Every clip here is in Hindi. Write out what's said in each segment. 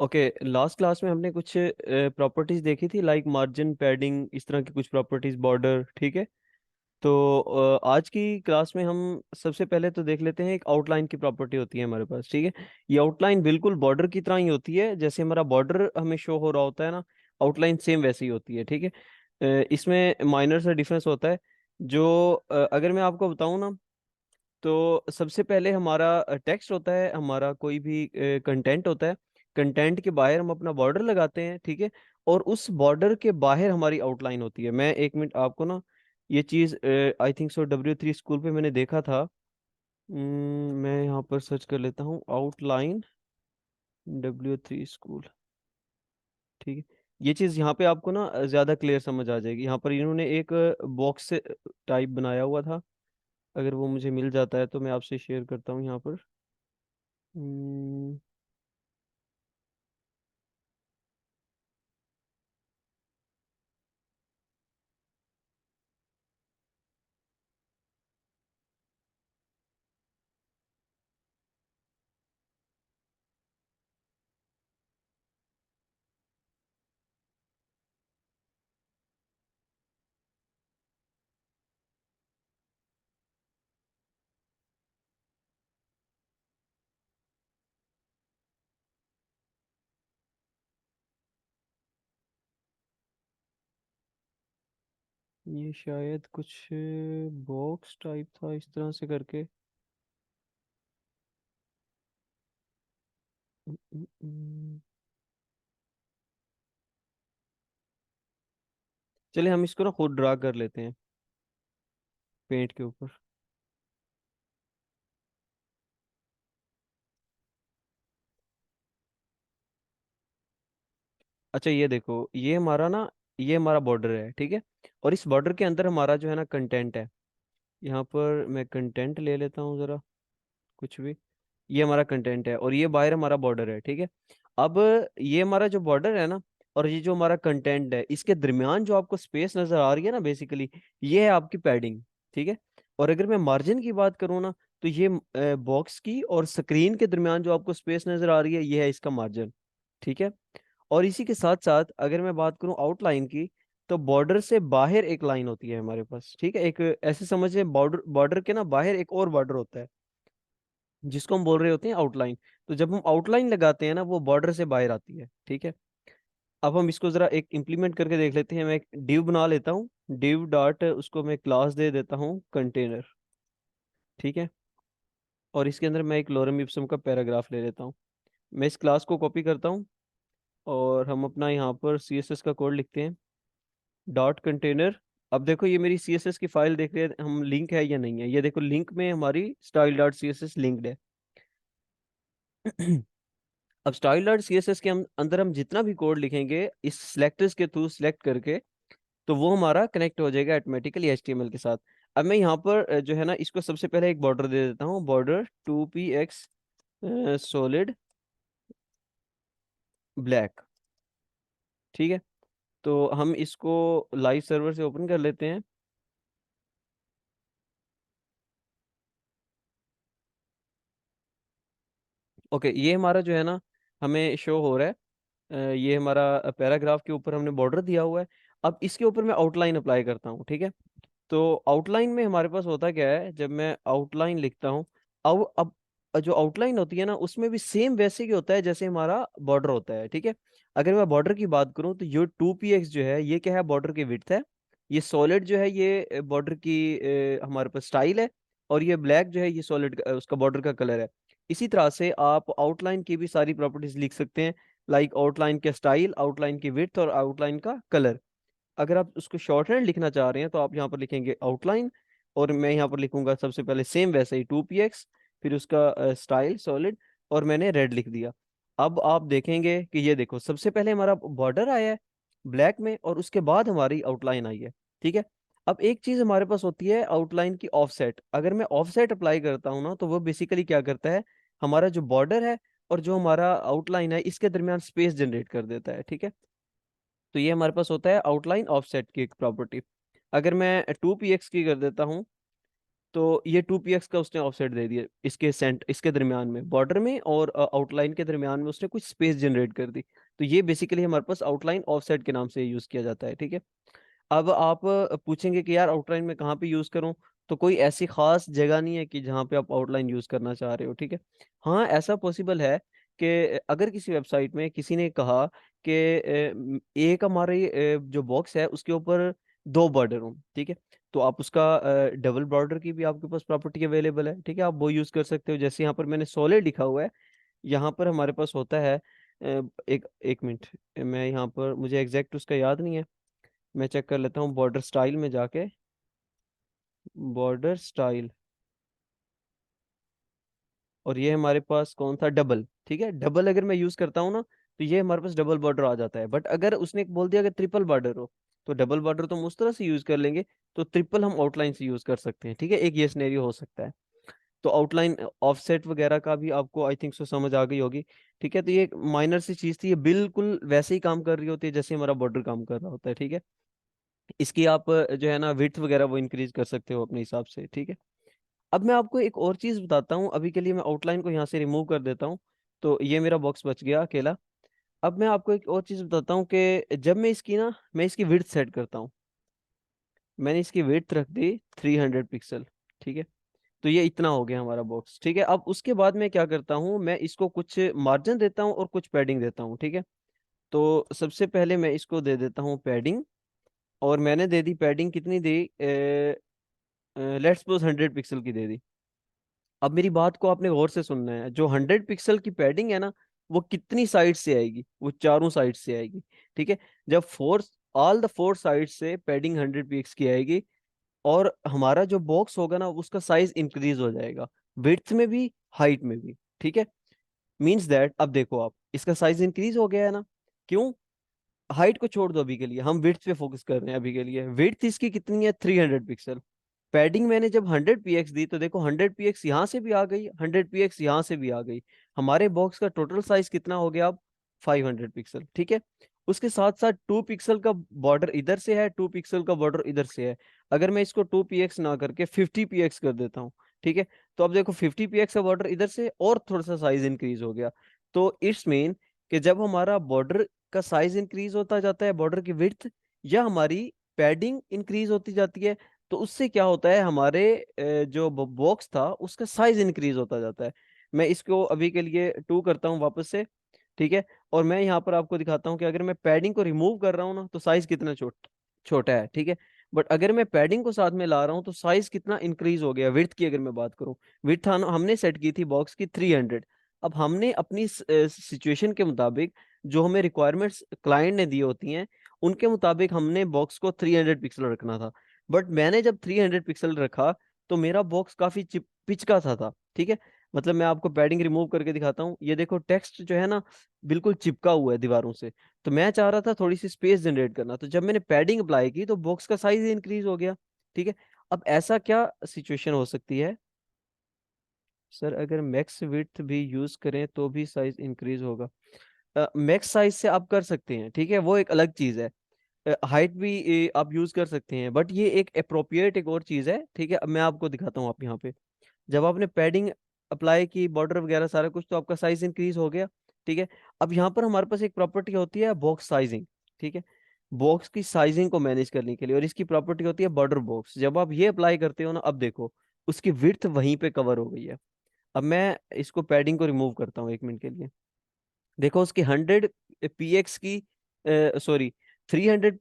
ओके, लास्ट क्लास में हमने कुछ प्रॉपर्टीज देखी थी, लाइक मार्जिन, पैडिंग, इस तरह की कुछ प्रॉपर्टीज, बॉर्डर। ठीक है। तो आज की क्लास में हम सबसे पहले तो देख लेते हैं, एक आउटलाइन की प्रॉपर्टी होती है हमारे पास। ठीक है। ये आउटलाइन बिल्कुल बॉर्डर की तरह ही होती है, जैसे हमारा बॉर्डर हमें शो हो रहा होता है ना, आउटलाइन सेम वैसे ही होती है। ठीक है। इसमें माइनर सा डिफरेंस होता है। जो अगर मैं आपको बताऊं ना, तो सबसे पहले हमारा टेक्स्ट होता है, हमारा कोई भी कंटेंट होता है। कंटेंट के बाहर हम अपना बॉर्डर लगाते हैं। ठीक है। और उस बॉर्डर के बाहर हमारी आउटलाइन होती है। मैं एक मिनट आपको ना, ये चीज़ आई थिंक सो W3 स्कूल पे मैंने देखा था। मैं यहाँ पर सर्च कर लेता हूँ, आउटलाइन, W3 स्कूल। ठीक है। ये चीज़ यहाँ पे आपको ना ज़्यादा क्लियर समझ आ जाएगी। यहाँ पर इन्होंने एक बॉक्स से टाइप बनाया हुआ था। अगर वो मुझे मिल जाता है तो मैं आपसे शेयर करता हूँ यहाँ पर। हम्म, ये शायद कुछ बॉक्स टाइप था, इस तरह से करके। हम्म, हम्म, चलिए हम इसको ना खुद ड्रा कर लेते हैं पेंट के ऊपर। अच्छा, ये देखो, ये हमारा ना, ये हमारा बॉर्डर है। ठीक है। और इस बॉर्डर के अंदर हमारा जो है ना कंटेंट है। यहाँ पर मैं कंटेंट ले लेता हूँ जरा, कुछ भी। ये हमारा कंटेंट है और ये बाहर हमारा बॉर्डर है। ठीक है। अब ये हमारा जो बॉर्डर है ना, और ये जो हमारा कंटेंट है, इसके दरमियान जो आपको स्पेस नजर आ रही है ना, बेसिकली ये है आपकी पैडिंग। ठीक है। और अगर मैं मार्जिन की बात करूँ ना, तो ये बॉक्स की और स्क्रीन के दरमियान जो आपको स्पेस नजर आ रही है, ये है इसका मार्जिन। ठीक है। और इसी के साथ साथ अगर मैं बात करूं आउटलाइन की, तो बॉर्डर से बाहर एक लाइन होती है हमारे पास। ठीक है। एक ऐसे समझिए, बॉर्डर बॉर्डर के ना बाहर एक और बॉर्डर होता है, जिसको हम बोल रहे होते हैं आउटलाइन। तो जब हम आउटलाइन लगाते हैं ना, वो बॉर्डर से बाहर आती है। ठीक है। अब हम इसको जरा एक इम्प्लीमेंट करके देख लेते हैं। मैं एक डिव बना लेता हूँ, डिव डॉट, उसको मैं क्लास दे देता हूँ कंटेनर। ठीक है। और इसके अंदर मैं एक लॉरम इप्सम का पैराग्राफ ले लेता हूँ। मैं इस क्लास को कॉपी करता हूँ, और हम अपना यहाँ पर CSS का कोड लिखते हैं, डॉट कंटेनर। अब देखो, ये मेरी CSS की फाइल देख रहे हैं हम, लिंक है या नहीं है। ये देखो, लिंक में हमारी style dot C S S linked है। अब style dot C S S के हम अंदर हम जितना भी कोड लिखेंगे इस सिलेक्टर्स के थ्रू सिलेक्ट करके, तो वो हमारा कनेक्ट हो जाएगा ऑटोमेटिकली HTML के साथ। अब मैं यहाँ पर जो है ना, इसको सबसे पहले एक बॉर्डर दे देता हूँ, बॉर्डर 2px सॉलिड ब्लैक। ठीक है। तो हम इसको लाइव सर्वर से ओपन कर लेते हैं। ओके, ये हमारा जो है ना, हमें शो हो रहा है। ये हमारा पैराग्राफ के ऊपर हमने बॉर्डर दिया हुआ है। अब इसके ऊपर मैं आउटलाइन अप्लाई करता हूँ। ठीक है। तो आउटलाइन में हमारे पास होता क्या है, जब मैं आउटलाइन लिखता हूँ, अब जो आउटलाइन होती है ना, उसमें भी सेम वैसे ही होता है जैसे हमारा बॉर्डर होता है। ठीक है। अगर मैं बॉर्डर की बात करूँ, तो ये 2px जो है, ये क्या है, बॉर्डर की विड्थ है। ये सॉलिड जो है, ये बॉर्डर की हमारे पास स्टाइल है। और ये ब्लैक जो है, ये सॉलिड उसका बॉर्डर का कलर है। इसी तरह से आप आउटलाइन की भी सारी प्रॉपर्टीज लिख सकते हैं, लाइक आउटलाइन का स्टाइल, आउटलाइन की विड्थ और आउटलाइन का कलर। अगर आप उसको शॉर्ट हैंड लिखना चाह रहे हैं, तो आप यहाँ पर लिखेंगे आउटलाइन, और मैं यहाँ पर लिखूंगा सबसे पहले सेम वैसे ही 2px, फिर उसका स्टाइल सॉलिड, और मैंने रेड लिख दिया। अब आप देखेंगे कि ये देखो, सबसे पहले हमारा बॉर्डर आया है ब्लैक में, और उसके बाद हमारी आउटलाइन आई है। ठीक है। अब एक चीज हमारे पास होती है आउटलाइन की, ऑफसेट। अगर मैं ऑफसेट अप्लाई करता हूँ ना, तो वो बेसिकली क्या करता है, हमारा जो बॉर्डर है और जो हमारा आउटलाइन है, इसके दरमियान स्पेस जनरेट कर देता है। ठीक है। तो ये हमारे पास होता है आउटलाइन ऑफसेट की एक प्रॉपर्टी। अगर मैं 2px की कर देता हूँ, तो ये 2px का उसने ऑफसेट दे दिया, इसके दरमियान में, बॉर्डर में और आउटलाइन के दरमियान में उसने कुछ स्पेस जनरेट कर दी। तो ये बेसिकली हमारे पास आउटलाइन ऑफसेट के नाम से यूज किया जाता है, ठीक है। अब आप पूछेंगे कि यार आउटलाइन में कहाँ पे यूज करूँ, तो कोई ऐसी खास जगह नहीं है कि जहाँ पे आप आउटलाइन यूज करना चाह रहे हो, ठीक है। हाँ, ऐसा पॉसिबल है कि अगर किसी वेबसाइट में किसी ने कहा कि एक हमारे जो बॉक्स है उसके ऊपर दो बॉर्डर हो, ठीक है, तो आप उसका डबल बॉर्डर की भी आपके पास प्रॉपर्टी अवेलेबल है, ठीक है, आप वो यूज कर सकते हो। जैसे यहाँ पर मैंने सॉलिड लिखा हुआ है, यहाँ पर हमारे पास होता है एक एक मिनट, मैं यहाँ पर, मुझे एग्जैक्ट उसका याद नहीं है, मैं चेक कर लेता हूँ बॉर्डर स्टाइल में जाके। बॉर्डर स्टाइल, और ये हमारे पास कौन था, डबल, ठीक है। डबल अगर मैं यूज करता हूँ ना, तो ये हमारे पास डबल बॉर्डर आ जाता है। बट अगर उसने बोल दिया कि ट्रिपल बॉर्डर हो, तो डबल बॉर्डर तो हम उस तरह से यूज कर लेंगे, तो ट्रिपल हम आउटलाइन से यूज कर सकते हैं, ठीक है। एक ये सिनेरियो हो सकता है। तो आउटलाइन ऑफसेट वगैरह का भी आपको आई थिंक सो समझ आ गई होगी, ठीक है। तो ये एक माइनर सी चीज थी, ये बिल्कुल वैसे ही काम कर रही होती है जैसे हमारा बॉर्डर काम कर रहा होता है, ठीक है। इसकी आप जो है ना विड्थ वगैरह वो इंक्रीज कर सकते हो अपने हिसाब से, ठीक है। अब मैं आपको एक और चीज बताता हूँ, अभी के लिए मैं आउटलाइन को यहाँ से रिमूव कर देता हूँ। तो ये मेरा बॉक्स बच गया अकेला। अब मैं आपको एक और चीज बताता हूँ कि जब मैं इसकी विड्थ सेट करता हूँ, मैंने इसकी विड्थ रख दी 300 पिक्सल, ठीक है। तो ये इतना हो गया हमारा बॉक्स, ठीक है। अब उसके बाद मैं क्या करता हूँ, मैं इसको कुछ मार्जिन देता हूँ और कुछ पैडिंग देता हूँ, ठीक है। तो सबसे पहले मैं इसको दे देता हूँ पैडिंग, और मैंने दे दी पैडिंग, कितनी दी, लेट्स सपोज 100 पिक्सल की दे दी। अब मेरी बात को आपने गौर से सुनना है, जो 100 पिक्सल की पैडिंग है ना, वो कितनी साइड से आएगी, वो चारों साइड से आएगी, ठीक है। जब four all the four side से पैडिंग 100 पिक्स की आएगी, और हमारा जो बॉक्स होगा ना उसका साइज इंक्रीज हो जाएगा, विड्थ में भी, हाइट में भी, ठीक है। मीन्स दैट, अब देखो आप, इसका साइज इंक्रीज हो गया है ना, क्यों। हाइट को छोड़ दो, अभी के लिए हम विड्थ पे फोकस कर रहे हैं। अभी के लिए विड्थ इसकी कितनी है, 300 पिक्सल। पैडिंग मैंने जब 100 px दी, तो देखो 100 px यहाँ से भी आ गई, 100 px यहाँ से भी आ गई। हमारे बॉक्स का टोटल साइज कितना हो गया अब, 500 पिक्सल, ठीक है। उसके साथ साथ 2 पिक्सल का बॉर्डर इधर से है, 2 पिक्सल का बॉर्डर इधर से है। अगर मैं इसको 2 px ना करके 50 px कर देता हूँ, ठीक है, तो अब देखो 50 px का बॉर्डर इधर से और थोड़ा सा साइज इंक्रीज हो गया। तो इट्स मीन कि जब हमारा बॉर्डर का साइज इंक्रीज होता जाता है, बॉर्डर की विड्थ, या हमारी पैडिंग इंक्रीज होती जाती है, तो उससे क्या होता है, हमारे जो बॉक्स था उसका साइज इंक्रीज होता जाता है। मैं इसको अभी के लिए 2 करता हूँ वापस से, ठीक है। और मैं यहाँ पर आपको दिखाता हूँ कि अगर मैं पैडिंग को रिमूव कर रहा हूँ ना, तो साइज कितना छोटा है, ठीक है। बट अगर मैं पैडिंग को साथ में ला रहा हूँ, तो साइज कितना इंक्रीज हो गया। विड्थ की अगर मैं बात करूँ, विड्थ हमने सेट की थी बॉक्स की 300। अब हमने अपनी सिचुएशन के मुताबिक, जो हमें रिक्वायरमेंट्स क्लाइंट ने दी होती हैं, उनके मुताबिक हमने बॉक्स को 300 पिक्सल रखना था। बट मैंने जब 300 पिक्सल रखा, तो मेरा बॉक्स काफी पिचका सा था, ठीक है। मतलब मैं आपको पैडिंग रिमूव करके दिखाता हूँ, ये देखो टेक्स्ट जो है ना, बिल्कुल चिपका हुआ है दीवारों से। तो मैं चाह रहा था थोड़ी सी स्पेस जनरेट करना, तो जब मैंने पैडिंग अप्लाई की, तो बॉक्स का साइज इंक्रीज हो गया, ठीक है। अब ऐसा क्या सिचुएशन हो सकती है, सर अगर मैक्स विड्थ भी यूज करें तो भी साइज इंक्रीज होगा। मैक्स साइज से आप कर सकते हैं, ठीक है, वो एक अलग चीज है। हाइट भी आप यूज कर सकते हैं, बट ये एक अप्रोप्रिएट एक और चीज है, ठीक है। अब मैं आपको दिखाता हूँ, आप यहाँ पे जब आपने पैडिंग अप्लाई की, बॉर्डर वगैरह सारा कुछ, तो आपका साइज इंक्रीज हो गया, ठीक है। अब यहाँ पर हमारे पास एक प्रॉपर्टी होती है बॉक्स साइजिंग, ठीक है। बॉक्स की साइजिंग को मैनेज करने के लिए, और इसकी प्रॉपर्टी होती है बॉर्डर बॉक्स। जब आप ये अप्लाई करते हो ना, अब देखो उसकी विड्थ वहीं पे कवर हो गई है। अब मैं इसको पैडिंग को रिमूव करता हूँ 1 मिनट के लिए। देखो उसकी 100 px की, सॉरी, 300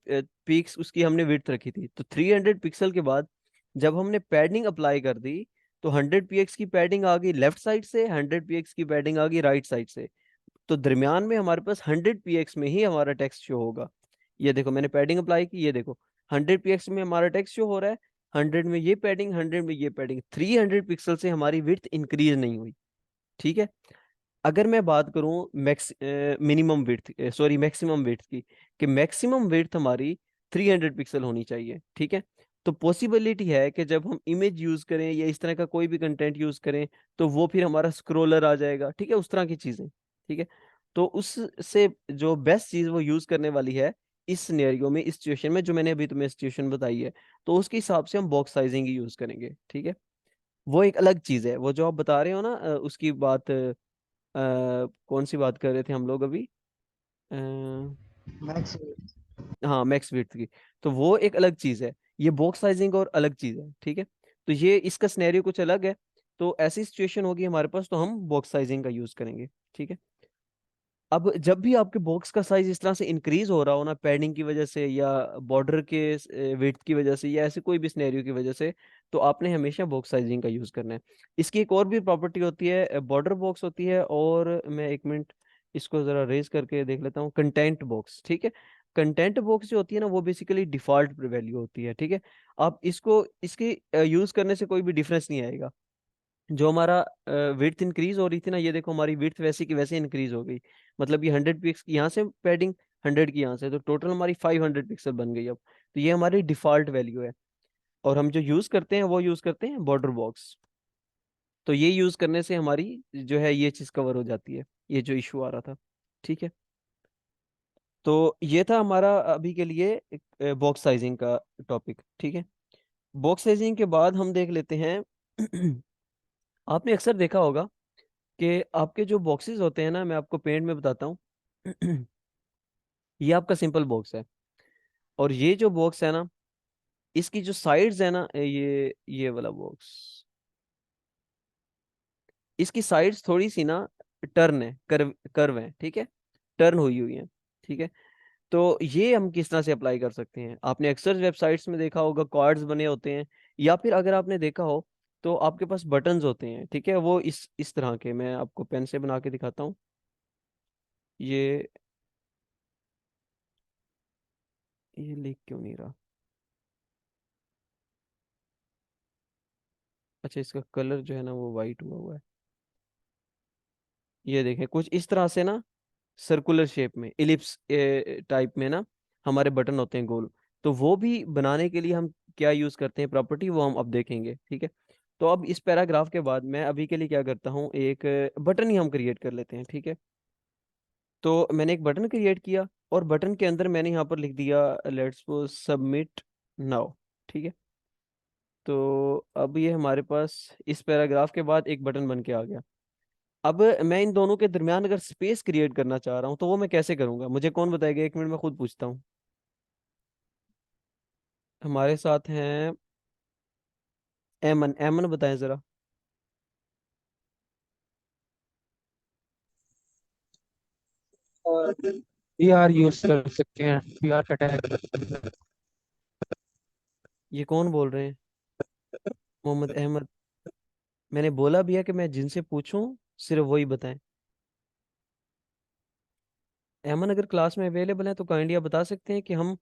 पीक्स उसकी हमने विड्थ रखी थी, तो 300 पिक्सल के बाद जब हमने पैडिंग अप्लाई कर दी, तो 100 px की पैडिंग आ गई लेफ्ट साइड से, 100 px की पैडिंग आ गई राइट साइड से। तो दरमियान में हमारे पास 100 px में ही हमारा टेक्स्ट शो होगा। ये देखो मैंने पैडिंग अप्लाई की, ये देखो 100 px में हमारा टेक्स्ट शो हो रहा है, 100 में ये पैडिंग, 100 में ये पैडिंग, 300 पिक्सल से हमारी विड्थ इंक्रीज नहीं हुई, ठीक है। अगर मैं बात करूं minimum width, sorry maximum width की, कि मैक्सिमम विड्थ हमारी 300 पिक्सल होनी चाहिए, ठीक है। तो पॉसिबिलिटी है कि जब हम इमेज यूज करें या इस तरह का कोई भी कंटेंट यूज करें, तो वो फिर हमारा स्क्रोलर आ जाएगा, ठीक है, उस तरह की चीजें, ठीक है। तो उससे जो बेस्ट चीज वो यूज करने वाली है इस सिनेरियो में, इस सिचुएशन में, जो मैंने अभी तुम्हें सिचुएशन बताई है, तो उसके हिसाब से हम बॉक्स साइजिंग ही यूज करेंगे, ठीक है। वो एक अलग चीज है। वो जो आप बता रहे हो ना, उसकी बात, कौन सी बात कर रहे थे हम लोग अभी? अ, मैक्स। हाँ, मैक्स विड्थ की। तो वो एक अलग चीज है, ये बॉक्स साइजिंग और अलग चीज है, ठीक है। तो ये इसका सिनेरियो कुछ अलग है। तो ऐसी सिचुएशन होगी हमारे पास, तो हम बॉक्स साइजिंग का यूज करेंगे, ठीक है। अब जब भी आपके बॉक्स का साइज इस तरह से इंक्रीज हो रहा हो ना, पैडिंग की वजह से या बॉर्डर के विड्थ की वजह से या ऐसे कोई भी सिनेरियो की वजह से, तो आपने हमेशा बॉक्स साइजिंग का यूज करना है। इसकी एक और भी प्रॉपर्टी होती है, बॉर्डर बॉक्स होती है, और मैं एक मिनट इसको जरा रेज करके देख लेता हूँ, कंटेंट बॉक्स, ठीक है। कंटेंट बॉक्स जो होती है ना, वो बेसिकली डिफॉल्ट वैल्यू होती है, ठीक है। आप इसको इसके यूज करने से कोई भी डिफरेंस नहीं आएगा। जो हमारा विड्थ इंक्रीज हो रही थी ना, ये देखो हमारी विड्थ वैसे की वैसे इंक्रीज हो गई। मतलब ये 100 पिक्स की यहाँ से पैडिंग, 100 की यहाँ से, तो टोटल हमारी 500 पिक्सल बन गई अब। तो ये हमारी डिफॉल्ट वैल्यू है। और हम जो यूज करते हैं वो यूज करते हैं बॉर्डर बॉक्स। तो ये यूज करने से हमारी जो है ये चीज कवर हो जाती है, ये जो इशू आ रहा था, ठीक है। तो ये था हमारा अभी के लिए बॉक्स साइजिंग का टॉपिक, ठीक है। बॉक्स साइजिंग के बाद हम देख लेते हैं आपने अक्सर देखा होगा कि आपके जो बॉक्सेस होते हैं ना, मैं आपको पेंट में बताता हूँ। ये आपका सिंपल बॉक्स है। और ये जो बॉक्स है ना, इसकी जो साइड्स है ना, ये वाला बॉक्स, इसकी साइड्स थोड़ी सी ना टर्न है, कर्व कर्व है, ठीक है। टर्न हुई हुई है, ठीक है। तो ये हम किस तरह से अप्लाई कर सकते हैं? आपने अक्सर वेबसाइट्स में देखा होगा, कार्ड्स बने होते हैं, या फिर अगर आपने देखा हो तो आपके पास बटन्स होते हैं, ठीक है। वो इस तरह के, मैं आपको पेन से बना के दिखाता हूँ। ये ये लिख क्यों नहीं रहा? अच्छा, इसका कलर जो है ना वो वाइट हुआ हुआ है। ये देखें कुछ इस तरह से ना, सर्कुलर शेप में, इलिप्स टाइप में ना, हमारे बटन होते हैं गोल। तो वो भी बनाने के लिए हम क्या यूज करते हैं प्रॉपर्टी, वो हम अब देखेंगे, ठीक है। तो अब इस पैराग्राफ के बाद मैं अभी के लिए क्या करता हूँ, एक बटन ही हम क्रिएट कर लेते हैं, ठीक है। तो मैंने एक बटन क्रिएट किया, और बटन के अंदर मैंने यहाँ पर लिख दिया, लेट्स सपोज सबमिट नाउ, ठीक है। तो अब ये हमारे पास इस पैराग्राफ के बाद एक बटन बन के आ गया। अब मैं इन दोनों के दरमियान अगर स्पेस क्रिएट करना चाह रहा हूँ, तो वो मैं कैसे करूंगा? मुझे कौन बताएगा? एक मिनट में खुद पूछता हूँ। हमारे साथ हैं एमन। एमन बताएं जरा। और पी आर यूज कर सकते हैं, पी आर का टैग। ये कौन बोल रहे हैं? मोहम्मद अहमद। मैंने बोला भी है कि मैं जिनसे पूछूं सिर्फ वही बताएं। एमन अगर क्लास में अवेलेबल है तो काइंडली आप बता सकते हैं कि हम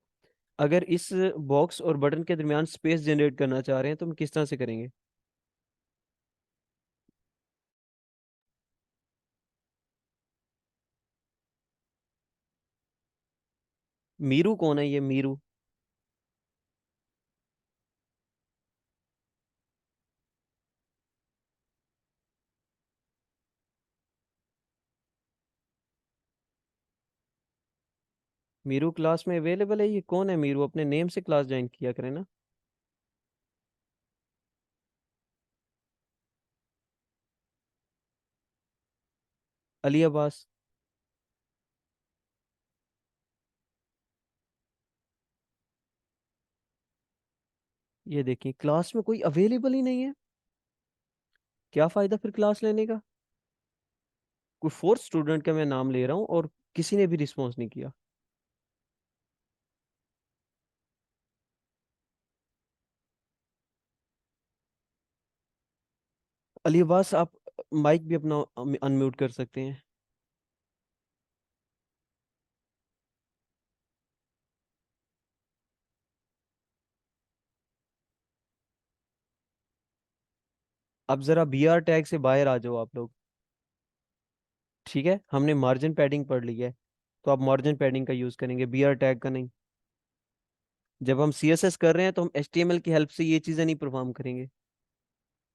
अगर इस बॉक्स और बटन के दरमियान स्पेस जनरेट करना चाह रहे हैं तो हम किस तरह से करेंगे? मीरू कौन है ये मीरू? मीरू क्लास में अवेलेबल है? ये कौन है मीरू? अपने नेम से क्लास ज्वाइन किया करें ना। अली अब्बास। ये देखिए क्लास में कोई अवेलेबल ही नहीं है। क्या फायदा फिर क्लास लेने का? कोई फोर्थ स्टूडेंट का मैं नाम ले रहा हूँ और किसी ने भी रिस्पॉन्स नहीं किया। अली अब्बास, आप माइक भी अपना अनम्यूट कर सकते हैं। अब जरा बी आर टैग से बाहर आ जाओ आप लोग, ठीक है। हमने मार्जिन पैडिंग पढ़ ली है, तो आप मार्जिन पैडिंग का यूज करेंगे, बी आर टैग का नहीं। जब हम सी एस एस कर रहे हैं तो हम एच टी एम एल की हेल्प से ये चीज़ें नहीं परफॉर्म करेंगे।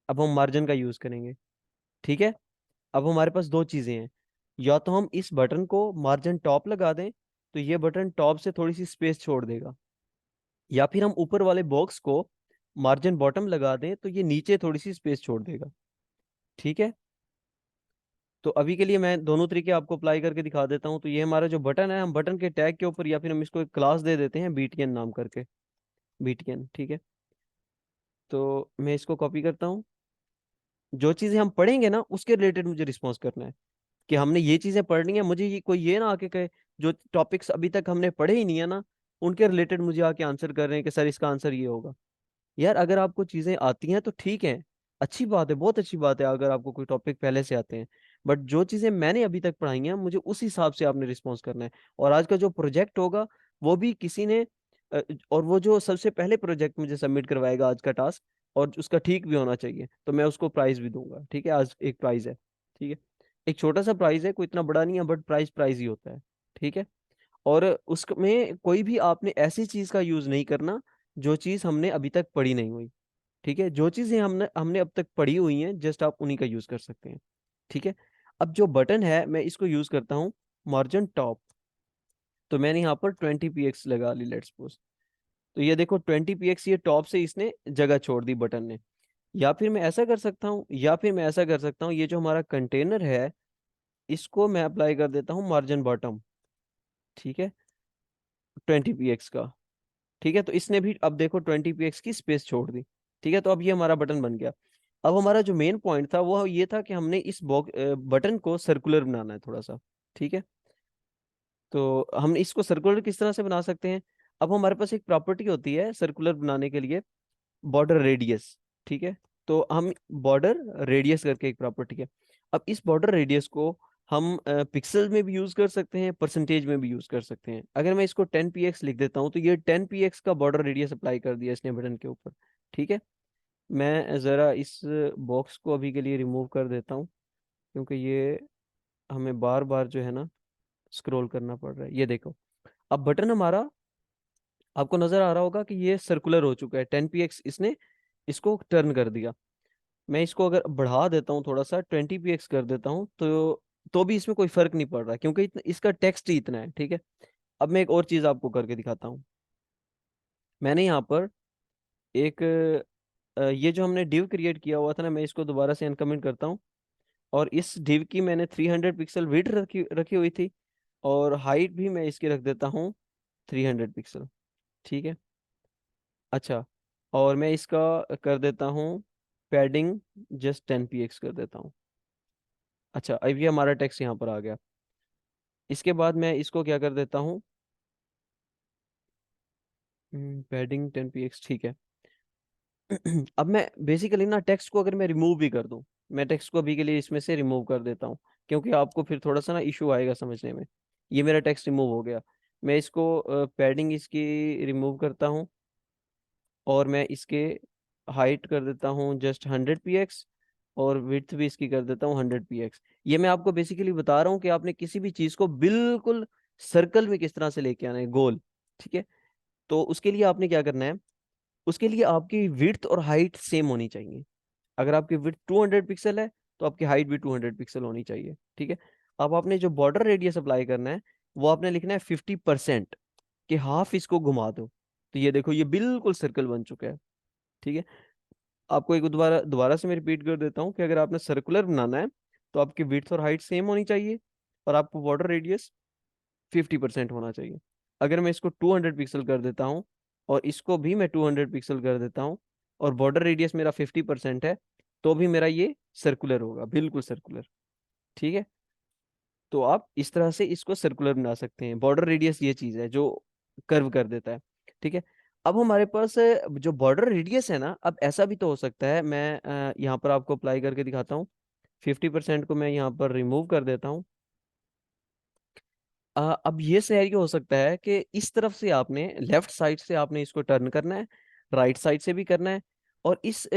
अब हम मार्जिन का यूज करेंगे, ठीक है। अब हमारे पास दो चीज़ें हैं, या तो हम इस बटन को मार्जिन टॉप लगा दें, तो ये बटन टॉप से थोड़ी सी स्पेस छोड़ देगा, या फिर हम ऊपर वाले बॉक्स को मार्जिन बॉटम लगा दें तो ये नीचे थोड़ी सी स्पेस छोड़ देगा। ठीक है। तो अभी के लिए मैं दोनों तरीके आपको अप्लाई करके दिखा देता हूँ। तो ये हमारा जो बटन है, हम बटन के टैग के ऊपर या फिर हम इसको एक क्लास दे देते हैं बीटीएन नाम करके, बीटीएन। ठीक है। तो मैं इसको कॉपी करता हूँ। जो चीजें हम पढ़ेंगे ना उसके रिलेटेड मुझे रिस्पॉन्स करना है, कि हमने ये चीजें पढ़नी है। मुझे ये कोई ये ना आके कहे जो टॉपिक्स अभी तक हमने पढ़े ही नहीं है ना, उनके रिलेटेड मुझे आके आंसर कर रहे हैं कि सर इसका आंसर ये होगा। यार अगर आपको चीजें आती हैं तो ठीक है, अच्छी बात है, बहुत अच्छी बात है अगर आपको कोई टॉपिक पहले से आते हैं। बट जो चीजें मैंने अभी तक पढ़ाई हैं मुझे उस हिसाब से आपने रिस्पॉन्स करना है। और आज का जो प्रोजेक्ट होगा वो भी किसी ने अ, और वो जो सबसे पहले प्रोजेक्ट मुझे सबमिट करवाएगा आज का टास्क, और उसका ठीक भी होना चाहिए, तो मैं उसको प्राइज भी दूंगा। ठीक है, आज एक प्राइज है। ठीक है, एक छोटा सा प्राइज है, कोई इतना बड़ा नहीं है, बट प्राइज प्राइज ही होता है। ठीक है। और उसमें कोई भी आपने ऐसी चीज का यूज नहीं करना जो चीज हमने अभी तक पढ़ी नहीं हुई। ठीक है, जो चीजें हमने हमने अब तक पढ़ी हुई हैं जस्ट आप उन्हीं का यूज कर सकते हैं। ठीक है। अब जो बटन है मैं इसको यूज करता हूँ मार्जिन टॉप। तो मैंने यहाँ पर 20 px लगा ली, लेट्स सपोज। तो ये देखो 20 px ये टॉप से इसने जगह छोड़ दी बटन ने। या फिर मैं ऐसा कर सकता हूँ, या फिर मैं ऐसा कर सकता हूँ, ये जो हमारा कंटेनर है इसको मैं अप्लाई कर देता हूँ मार्जिन बॉटम। ठीक है, 20 px का। ठीक है, तो इसने भी अब देखो 20 px की स्पेस छोड़ दी। ठीक है, तो अब ये हमारा बटन बन गया। अब हमारा जो मेन पॉइंट था वो ये था कि हमने इस बॉक्स बटन को सर्कुलर बनाना है थोड़ा सा। ठीक है। तो हम इसको सर्कुलर किस तरह से बना सकते हैं? अब हमारे पास एक प्रॉपर्टी होती है सर्कुलर बनाने के लिए, बॉर्डर रेडियस। ठीक है। तो हम बॉर्डर रेडियस करके एक प्रॉपर्टी है। अब इस बॉर्डर रेडियस को हम पिक्सल में भी यूज कर सकते हैं, परसेंटेज में भी यूज कर सकते हैं। अगर मैं इसको 10 px लिख देता हूँ तो ये 10 px का बॉर्डर रेडियस अप्लाई कर दिया इसने बटन के ऊपर। ठीक है। मैं जरा इस बॉक्स को अभी के लिए रिमूव कर देता हूँ, क्योंकि ये हमें बार बार जो है ना स्क्रॉल करना पड़ रहा है। ये देखो, अब बटन हमारा आपको नजर आ रहा होगा कि ये सर्कुलर हो चुका है। 10 px इसने इसको टर्न कर दिया। मैं इसको अगर बढ़ा देता हूँ थोड़ा सा, 20 px कर देता हूँ, तो भी इसमें कोई फर्क नहीं पड़ रहा, क्योंकि इसका टेक्स्ट ही इतना है। ठीक है। अब मैं एक और चीज आपको करके दिखाता हूँ। मैंने यहाँ पर एक ये जो हमने डिव क्रिएट किया हुआ था ना, मैं इसको दोबारा से अनकमेंट करता हूँ। और इस डिव की मैंने 300 पिक्सल विड्थ रखी रखी हुई थी, और हाइट भी मैं इसकी रख देता हूँ 300 पिक्सल। ठीक है। अच्छा, और मैं इसका कर देता हूँ पैडिंग जस्ट 10 px कर देता हूँ। अच्छा, अब ये हमारा टेक्स्ट यहाँ पर आ गया। इसके बाद मैं इसको क्या कर देता हूँ, पैडिंग 10 px। ठीक है। अब मैं बेसिकली ना टेक्स्ट को अगर मैं रिमूव भी कर दूं, मैं टेक्स्ट को अभी के लिए इसमें से रिमूव कर देता हूँ, क्योंकि आपको फिर थोड़ा सा ना इशू आएगा समझने में। ये मेरा टेक्स्ट रिमूव हो गया। मैं इसको पैडिंग इसकी रिमूव करता हूँ, और मैं इसके हाइट कर देता हूँ जस्ट 100 px, और विड्थ भी इसकी कर देता हूँ 100 px। ये मैं आपको बेसिकली बता रहा हूँ कि आपने किसी भी चीज़ को बिल्कुल सर्कल में किस तरह से लेके आना है, गोल। ठीक है। तो उसके लिए आपने क्या करना है, उसके लिए आपकी विड्थ और हाइट सेम होनी चाहिए। अगर आपकी विड्थ 200 पिक्सल है तो आपकी हाइट भी 200 पिक्सल होनी चाहिए। ठीक है। अब आपने जो बॉर्डर रेडियस अप्लाई करना है वो आपने लिखना है 50%, कि हाफ इसको घुमा दो। तो ये देखो ये बिल्कुल सर्कल बन चुका है। ठीक है। आपको एक दोबारा दोबारा से मैं रिपीट कर देता हूँ कि अगर आपने सर्कुलर बनाना है तो आपकी विड्थ और हाइट सेम होनी चाहिए, और आपको बॉर्डर रेडियस 50% होना चाहिए। अगर मैं इसको 200 पिक्सल कर देता हूँ, और इसको भी मैं 200 पिक्सल कर देता हूँ, और बॉर्डर रेडियस मेरा 50% है, तो भी मेरा ये सर्कुलर होगा, बिल्कुल सर्कुलर। ठीक है। तो आप इस तरह से इसको सर्कुलर बना सकते हैं। बॉर्डर रेडियस ये चीज है जो कर्व कर देता है। ठीक है। अब हमारे पास जो बॉर्डर रेडियस है ना, अब ऐसा भी तो हो सकता है, मैं यहाँ पर आपको अप्लाई करके दिखाता हूँ। 50% को मैं यहाँ पर रिमूव कर देता हूँ। अब ये सिनेरियो हो सकता है कि इस तरफ से आपने लेफ्ट साइड से आपने इसको टर्न करना है, राइट साइड से भी करना है, और इस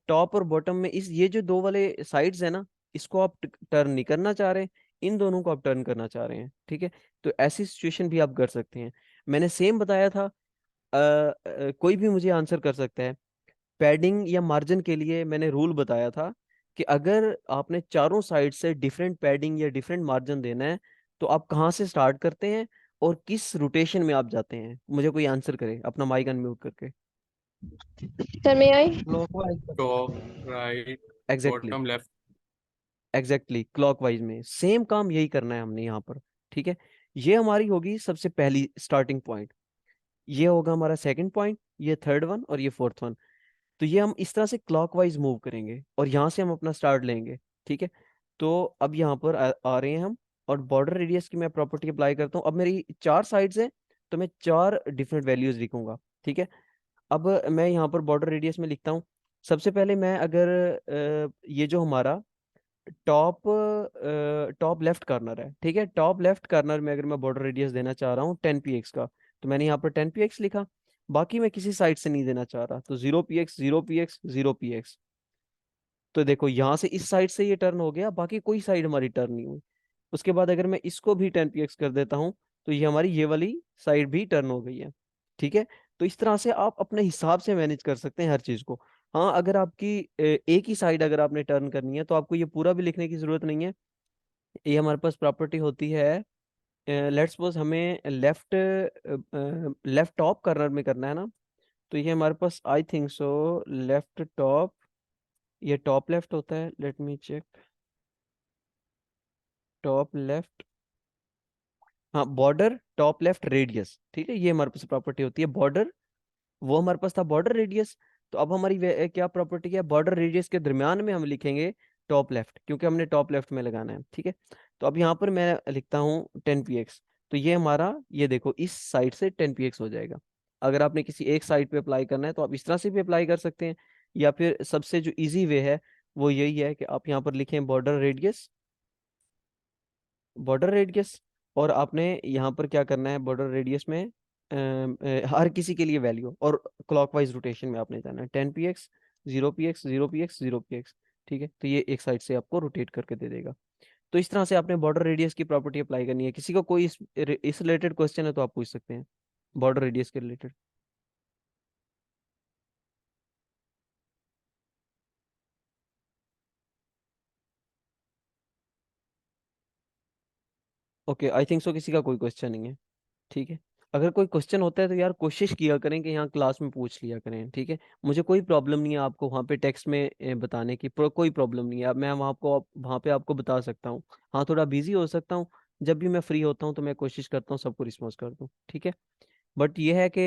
टॉप और बॉटम में इस ये जो दो वाले साइड्स है ना, इसको आप टर्न नहीं करना चाह रहे, इन दोनों को आप टर्न करना चाह रहे हैं। ठीक है। तो ऐसी सिचुएशन भी आप कर सकते हैं। मैंने सेम बताया था, कोई भी मुझे आंसर कर सकता है। पैडिंग या मार्जिन के लिए मैंने रूल बताया था कि अगर आपने चारों साइड से डिफरेंट पैडिंग या डिफरेंट मार्जिन देना है तो आप कहाँ से स्टार्ट करते हैं और किस रोटेशन में आप जाते हैं। मुझे कोई आंसर करे अपना माइक अनम्यूट करके। सर मैं आई। Clockwise. Top, right, exactly, bottom, left. Exactly clockwise में सेम काम यही करना है हमने यहाँ पर। ठीक है, ये हमारी होगी सबसे पहली स्टार्टिंग पॉइंट, ये होगा हमारा सेकंड पॉइंट, ये थर्ड वन और ये फोर्थ वन। तो ये हम इस तरह से क्लॉकवाइज मूव करेंगे और यहाँ से हम अपना स्टार्ट लेंगे। ठीक है, तो अब यहाँ पर आ रहे हैं हम, और बॉर्डर रेडियस की मैं प्रॉपर्टी अप्लाई करता हूँ। अब मेरी चार साइड्स हैं, तो मैं चार डिफरेंट वैल्यूज लिखूंगा। ठीक है, अब मैं यहाँ पर बॉर्डर रेडियस में लिखता हूँ। सबसे पहले मैं अगर ये जो हमारा टॉप टॉप लेफ्ट कॉर्नर है, ठीक है, टॉप लेफ्ट कॉर्नर में अगर मैं बॉर्डर रेडियस देना चाह रहा हूँ 10 px का, तो मैंने यहाँ पर 10 px लिखा। बाकी मैं किसी साइड से नहीं देना चाह रहा, तो 0 px 0 px 0 px। तो देखो यहाँ से इस साइड से ये टर्न हो गया, बाकी कोई साइड हमारी टर्न नहीं हुई। उसके बाद अगर मैं इसको भी 10 px कर देता हूँ, तो ये हमारी ये वाली साइड भी टर्न हो गई है। ठीक है, तो इस तरह से आप अपने हिसाब से मैनेज कर सकते हैं हर चीज को। हाँ, अगर आपकी एक ही साइड अगर आपने टर्न करनी है, तो आपको ये पूरा भी लिखने की जरूरत नहीं है। ये हमारे पास प्रॉपर्टी होती है, लेट्स सपोज हमें लेफ्ट लेफ्ट टॉप कॉर्नर में करना है ना, तो ये हमारे पास I think so left top, ये टॉप लेफ्ट होता है, let me check, top left, हाँ बॉर्डर टॉप लेफ्ट रेडियस। ठीक है, ये हमारे पास प्रॉपर्टी होती है बॉर्डर, वो हमारे पास था बॉर्डर रेडियस। तो अब हमारी क्या प्रॉपर्टी है, बॉर्डर रेडियस के दरमियान में हम लिखेंगे टॉप लेफ्ट, क्योंकि हमने टॉप लेफ्ट में लगाना है। ठीक है, तो अब यहाँ पर मैं लिखता हूँ 10 px। तो ये हमारा, ये देखो इस साइड से 10 px हो जाएगा। अगर आपने किसी एक साइड पे अप्लाई करना है, तो आप इस तरह से भी अप्लाई कर सकते हैं, या फिर सबसे जो इजी वे है वो यही है कि आप यहाँ पर लिखें बॉर्डर रेडियस, बॉर्डर रेडियस, और आपने यहाँ पर क्या करना है, बॉर्डर रेडियस में हर किसी के लिए वैल्यू, और क्लॉकवाइज रोटेशन में आपने जाना है 10 px 0 px 0 px 0 px। ठीक है, तो ये एक साइड से आपको रोटेट करके दे देगा। तो इस तरह से आपने बॉर्डर रेडियस की प्रॉपर्टी अप्लाई करनी है। किसी को कोई इस रिलेटेड क्वेश्चन है तो आप पूछ सकते हैं, बॉर्डर रेडियस के रिलेटेड। ओके, आई थिंक सो किसी का कोई क्वेश्चन नहीं है। ठीक है, अगर कोई क्वेश्चन होता है तो यार कोशिश किया करें कि यहाँ क्लास में पूछ लिया करें। ठीक है, मुझे कोई प्रॉब्लम नहीं है आपको वहाँ पे टेक्स्ट में बताने की, कोई प्रॉब्लम नहीं है। अब मैं वहाँ पे आपको बता सकता हूँ। हाँ, थोड़ा बिजी हो सकता हूँ, जब भी मैं फ्री होता हूँ तो मैं कोशिश करता हूँ सबको रिस्पॉन्स कर दूँ। ठीक है, बट ये है कि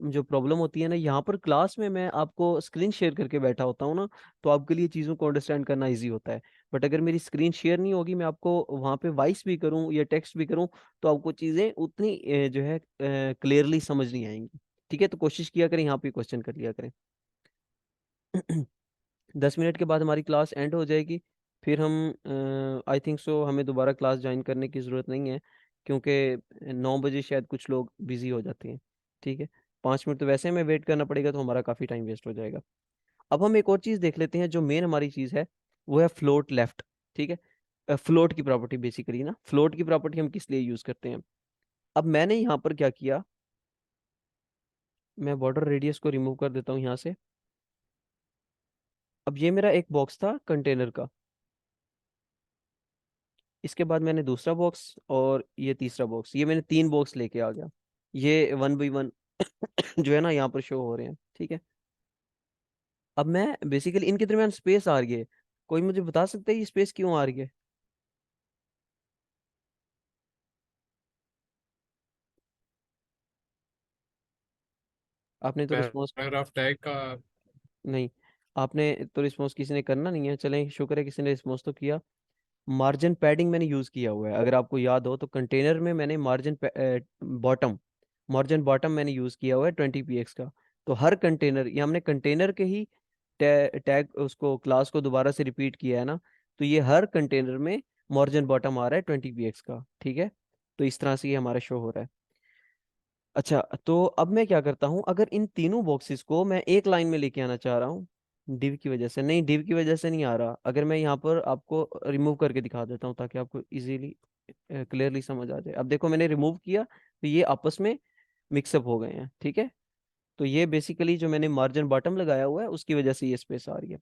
जो प्रॉब्लम होती है ना, यहाँ पर क्लास में मैं आपको स्क्रीन शेयर करके बैठा होता हूँ ना, तो आपके लिए चीज़ों को अंडरस्टैंड करना इजी होता है। बट अगर मेरी स्क्रीन शेयर नहीं होगी, मैं आपको वहाँ पे वॉइस भी करूँ या टेक्स्ट भी करूँ, तो आपको चीज़ें उतनी जो है क्लियरली समझ नहीं आएंगी। ठीक है, तो कोशिश किया करें यहाँ पे क्वेश्चन कर लिया करें। 10 मिनट के बाद हमारी क्लास एंड हो जाएगी, फिर हम आई थिंक सो हमें दोबारा क्लास ज्वाइन करने की ज़रूरत नहीं है, क्योंकि 9 बजे शायद कुछ लोग बिजी हो जाते हैं। ठीक है, 5 मिनट तो वैसे हमें वेट करना पड़ेगा, तो हमारा काफ़ी टाइम वेस्ट हो जाएगा। अब हम एक और चीज़ देख लेते हैं, जो मेन हमारी चीज़ है वो है फ्लोट लेफ्ट। ठीक है, फ्लोट की प्रॉपर्टी बेसिकली ना, फ्लोट की प्रॉपर्टी हम किस लिए यूज़ करते हैं। अब मैंने यहाँ पर क्या किया, मैं बॉर्डर रेडियस को रिमूव कर देता हूँ यहाँ से। अब ये मेरा एक बॉक्स था कंटेनर का, इसके बाद मैंने दूसरा बॉक्स, और ये तीसरा बॉक्स, ये मैंने तीन बॉक्स लेके आ गया। ये 1 बाई 1 जो है ना यहाँ पर शो हो रहे हैं। ठीक है, अब मैं बेसिकली इनके दरमियान स्पेस आ रही है, कोई मुझे बता सकता है ये स्पेस क्यों आ रही है। आपने तो रिस्पॉन्स, पैराग्राफ टैग का। नहीं, आपने तो रिस्पॉन्स किसी ने करना नहीं है, चलें शुक्र है किसी ने रिस्पॉन्स तो किया। मार्जिन पैडिंग मैंने यूज़ किया हुआ है, अगर आपको याद हो तो कंटेनर में मैंने बॉटम मार्जिन बॉटम मैंने यूज़ किया हुआ है 20 px का। तो हर कंटेनर, ये हमने कंटेनर के ही टैग उसको क्लास को दोबारा से रिपीट किया है ना, तो ये हर कंटेनर में मार्जिन बॉटम आ रहा है 20 px का। ठीक है, तो इस तरह से ये हमारा शो हो रहा है। अच्छा, तो अब मैं क्या करता हूँ, अगर इन तीनों बॉक्सेस को मैं एक लाइन में लेके आना चाह रहा हूँ, डिव की वजह से नहीं, डिव की वजह से नहीं आ रहा, अगर मैं यहाँ पर आपको रिमूव करके दिखा देता हूँ ताकि आपको इजीली क्लियरली समझ आ जाए। अब देखो मैंने रिमूव किया, तो ये आपस में मिक्सअप हो गए हैं। ठीक है, तो ये बेसिकली जो मैंने मार्जिन बॉटम लगाया हुआ है उसकी वजह से ये स्पेस आ रही है।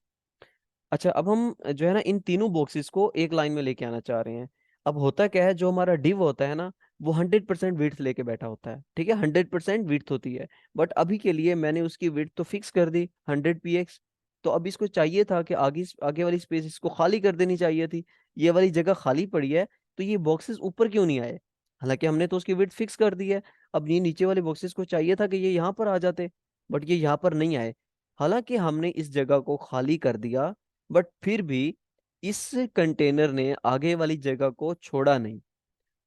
अच्छा, अब हम जो है ना इन तीनों बॉक्सेस को एक लाइन में लेके आना चाह रहे हैं। अब होता क्या है, जो हमारा डिव होता है ना, वो 100% विड्थ लेके बैठा होता है, ठीक है, 100% विड्थ होती है। बट अभी के लिए मैंने उसकी विड्थ तो फिक्स कर दी 100 px। तो अब इसको चाहिए था कि आगे आगे वाली स्पेस इसको खाली कर देनी चाहिए थी। ये वाली जगह खाली पड़ी है, तो ये बॉक्सेस ऊपर क्यों नहीं आए? हालांकि हमने तो उसकी विड्थ फिक्स कर दी है। अब ये नीचे वाले बॉक्सेस को चाहिए था कि ये यहाँ पर आ जाते, बट ये यहाँ पर नहीं आए। हालांकि हमने इस जगह को खाली कर दिया, बट फिर भी इस कंटेनर ने आगे वाली जगह को छोड़ा नहीं।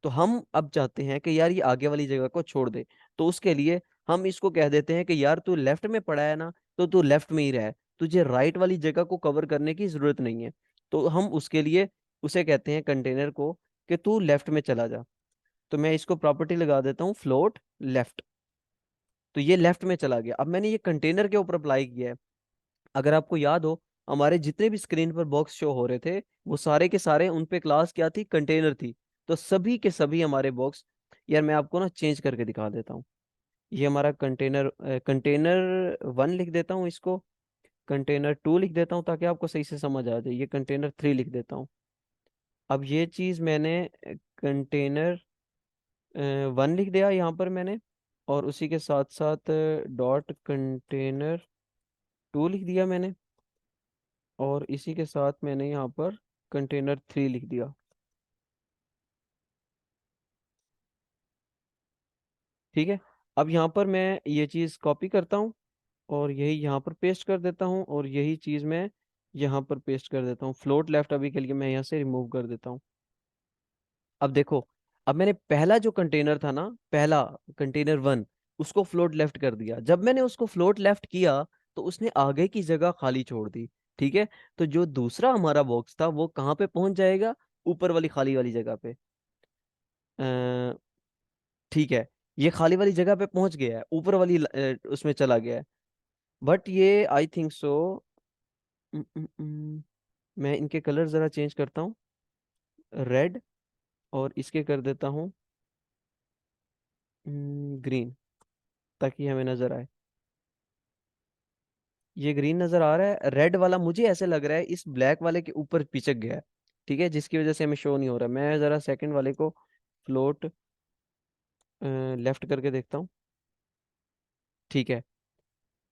तो हम अब चाहते हैं कि यार ये आगे वाली जगह को छोड़ दे। तो उसके लिए हम इसको कह देते हैं कि यार तू लेफ्ट में पड़ा है ना, तो तू लेफ्ट में ही रह, तुझे राइट वाली जगह को कवर करने की जरूरत नहीं है। तो हम उसके लिए उसे कहते हैं कंटेनर को कि तू लेफ्ट में चला जा। तो मैं इसको प्रॉपर्टी लगा देता हूँ फ्लोट लेफ्ट। तो ये लेफ्ट में चला गया। अब मैंने ये कंटेनर के ऊपर अप्लाई किया है। अगर आपको याद हो, हमारे जितने भी स्क्रीन पर बॉक्स शो हो रहे थे, वो सारे के सारे उन पे क्लास क्या थी? कंटेनर थी। तो सभी के सभी हमारे बॉक्स, यार मैं आपको ना चेंज करके दिखा देता हूँ। ये हमारा कंटेनर, कंटेनर 1 लिख देता हूँ इसको, कंटेनर 2 लिख देता हूँ ताकि आपको सही से समझ आ जाए, ये कंटेनर 3 लिख देता हूँ। अब ये चीज़ मैंने कंटेनर 1 लिख दिया यहाँ पर मैंने, और उसी के साथ साथ डॉट कंटेनर 2 लिख दिया मैंने, और इसी के साथ मैंने यहाँ पर कंटेनर 3 लिख दिया। ठीक है। अब यहाँ पर मैं ये चीज़ कॉपी करता हूँ और यही यहाँ पर पेस्ट कर देता हूँ, और यही चीज़ मैं यहाँ पर पेस्ट कर देता हूँ। फ्लोट लेफ्ट अभी के लिए मैं यहाँ से रिमूव कर देता हूँ। अब देखो, अब मैंने पहला जो कंटेनर था ना, पहला कंटेनर 1, उसको फ्लोट लेफ्ट कर दिया। जब मैंने उसको फ्लोट लेफ्ट किया, तो उसने आगे की जगह खाली छोड़ दी। ठीक है। तो जो दूसरा हमारा बॉक्स था वो कहाँ पे पहुंच जाएगा? ऊपर वाली खाली वाली जगह पे। अ, ठीक है। ये खाली वाली जगह पे पहुंच गया है, ऊपर वाली उसमें चला गया है। बट ये आई थिंक सो, मैं इनके कलर जरा चेंज करता हूँ, रेड, और इसके कर देता हूँ ग्रीन, ताकि हमें नजर आए। ये ग्रीन नजर आ रहा है, रेड वाला मुझे ऐसे लग रहा है इस ब्लैक वाले के ऊपर पिचक गया है। ठीक है, जिसकी वजह से हमें शो नहीं हो रहा। मैं जरा सेकंड वाले को फ्लोट लेफ्ट करके देखता हूँ। ठीक है।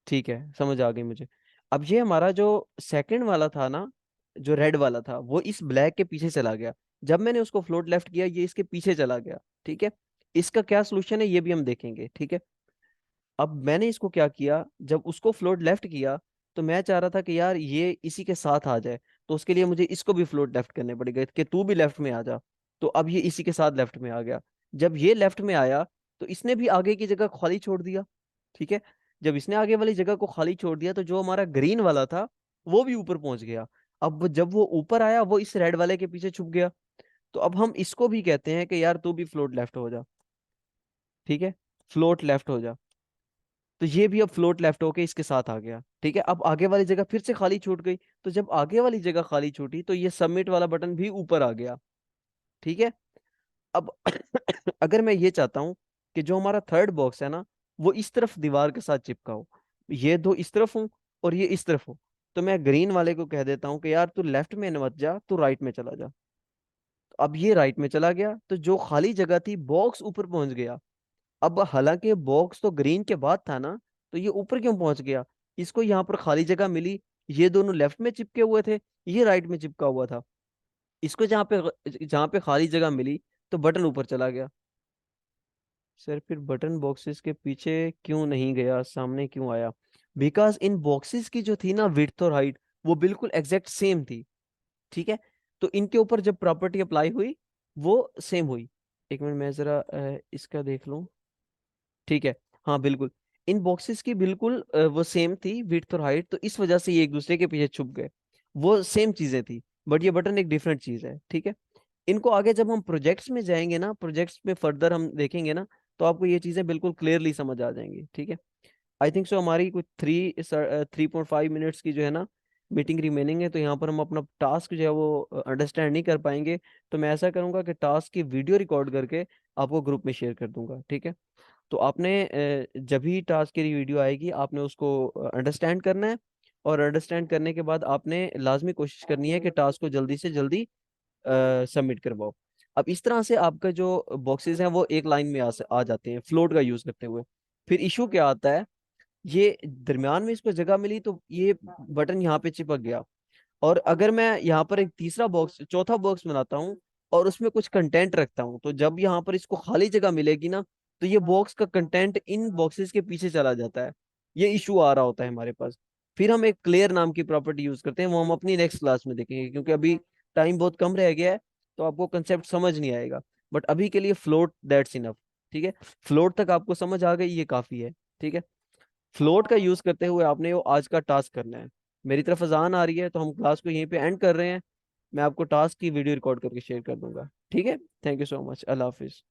ठीक है, समझ आ गई मुझे। अब ये हमारा जो सेकंड वाला था ना, जो रेड वाला था, वो इस ब्लैक के पीछे चला गया। जब मैंने उसको फ्लोट लेफ्ट किया, ये इसके पीछे चला गया। ठीक है। इसका क्या सोल्यूशन है ये भी हम देखेंगे। ठीक है। अब मैंने इसको क्या किया, जब उसको फ्लोट लेफ्ट किया, तो मैं चाह रहा था कि यार ये इसी के साथ आ जाए। तो उसके लिए मुझे इसको भी फ्लोट लेफ्ट करने पड़ेगा कि तू भी लेफ्ट में आ जा। तो अब ये इसी के साथ लेफ्ट में आ गया। जब ये लेफ्ट में आया, तो इसने भी आगे की जगह खाली छोड़ दिया। ठीक है। जब इसने आगे वाली जगह को खाली छोड़ दिया, तो जो हमारा ग्रीन वाला था वो भी ऊपर पहुंच गया। जब वो ऊपर आया, वो इस रेड वाले के पीछे छुप गया। तो अब हम इसको भी कहते हैं कि यार तू भी फ्लोट लेफ्ट हो जा। ठीक है, फ्लोट लेफ्ट हो जा। तो ये भी अब फ्लोट लेफ्ट होके इसके साथ आ गया। ठीक है। अब आगे वाली जगह फिर से खाली छूट गई। तो जब आगे वाली जगह खाली छूटी, तो ये सबमिट वाला बटन भी ऊपर आ गया। ठीक है। अब अगर मैं ये चाहता हूं कि जो हमारा थर्ड बॉक्स है ना, वो इस तरफ दीवार के साथ चिपका हो, ये दो इस तरफ हो और ये इस तरफ हो, तो मैं ग्रीन वाले को कह देता हूँ कि यार तू लेफ्ट में मत जा, तू राइट में चला जा। तो अब ये राइट में चला गया, तो जो खाली जगह थी, बॉक्स ऊपर पहुंच गया। अब हालांकि बॉक्स तो ग्रीन के बाद था ना, तो ये ऊपर क्यों पहुंच गया? इसको यहाँ पर खाली जगह मिली, ये दोनों लेफ्ट में चिपके हुए थे, ये राइट में चिपका हुआ था। इसको जहाँ पे खाली जगह मिली, तो बटन ऊपर चला गया। सर फिर बटन बॉक्सेस के पीछे क्यों नहीं गया, सामने क्यों आया? बिकॉज इन बॉक्सेस की जो थी ना विड्थ और हाइट, वो बिल्कुल एग्जैक्ट सेम थी। ठीक है। तो इनके ऊपर जब प्रॉपर्टी अप्लाई हुई, वो सेम हुई। एक मिनट मैं जरा इसका देख लूं। ठीक है। हाँ बिल्कुल, इन बॉक्सेस की बिल्कुल वो सेम थी विड्थ और हाइट, तो इस वजह से ये एक दूसरे के पीछे छुप गए। वो सेम चीजें थी, बट ये बटन एक डिफरेंट चीज है। ठीक है। इनको आगे जब हम प्रोजेक्ट्स में जाएंगे ना, प्रोजेक्ट्स में फर्दर हम देखेंगे ना, तो आपको ये चीजें बिल्कुल क्लियरली समझ आ जाएंगी। ठीक है। आई थिंक सो हमारी कुछ 3.5 मिनट्स की जो है ना मीटिंग रिमेनिंग है, तो यहाँ पर हम अपना टास्क जो है वो अंडरस्टैंड नहीं कर पाएंगे। तो मैं ऐसा करूंगा कि टास्क की वीडियो रिकॉर्ड करके आपको ग्रुप में शेयर कर दूंगा। ठीक है। तो आपने जब भी टास्क की वीडियो आएगी, आपने उसको अंडरस्टैंड करना है, और अंडरस्टैंड करने के बाद आपने लाजमी कोशिश करनी है कि टास्क को जल्दी से जल्दी सबमिट करवाओ। अब इस तरह से आपका जो बॉक्सेस हैं वो एक लाइन में आ जाते हैं फ्लोट का यूज करते हुए। फिर इशू क्या आता है, ये दरमियान में इसको जगह मिली तो ये बटन यहाँ पे चिपक गया। और अगर मैं यहाँ पर एक तीसरा बॉक्स, चौथा बॉक्स बनाता हूँ और उसमें कुछ कंटेंट रखता हूँ, तो जब यहाँ पर इसको खाली जगह मिलेगी ना, तो ये बॉक्स का कंटेंट इन बॉक्सेस के पीछे चला जाता है। ये इशू आ रहा होता है हमारे पास। फिर हम एक क्लियर नाम की प्रॉपर्टी यूज करते हैं, वो हम अपनी नेक्स्ट क्लास में देखेंगे, क्योंकि अभी टाइम बहुत कम रह गया है, तो आपको कंसेप्ट समझ नहीं आएगा। बट अभी के लिए फ्लोट, दैट्स इनफ। ठीक है, फ्लोट तक आपको समझ आ गई, ये काफी है। ठीक है, फ्लोट का यूज करते हुए आपने वो आज का टास्क करना है। मेरी तरफ अजान आ रही है, तो हम क्लास को यहीं पे एंड कर रहे हैं। मैं आपको टास्क की वीडियो रिकॉर्ड करके शेयर कर दूंगा। ठीक है, thank you so much, Allah Hafiz.